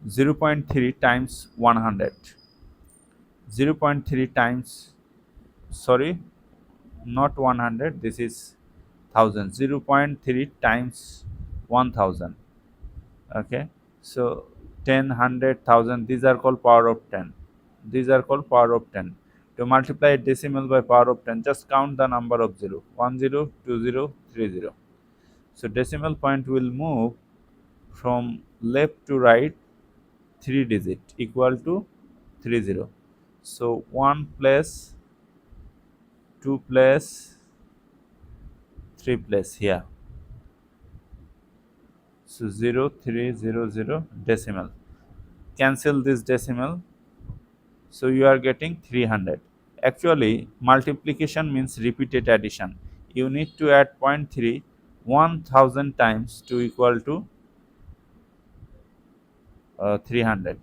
0.3 times 100. 0.3 times, sorry, not 100, this is 1000. 0.3 times 1000. Okay, so 10, 100,000, these are called power of 10. These are called power of 10. To multiply a decimal by power of 10, just count the number of 0. 1 0, 2 0, 3 0. So decimal point will move from left to right 3 digit equal to 30. So 1 plus 2 plus 3 plus here. So 0 3 0 0 decimal. Cancel this decimal. So you are getting 300. Actually, multiplication means repeated addition. You need to add 0.3 1000 times to equal to 300.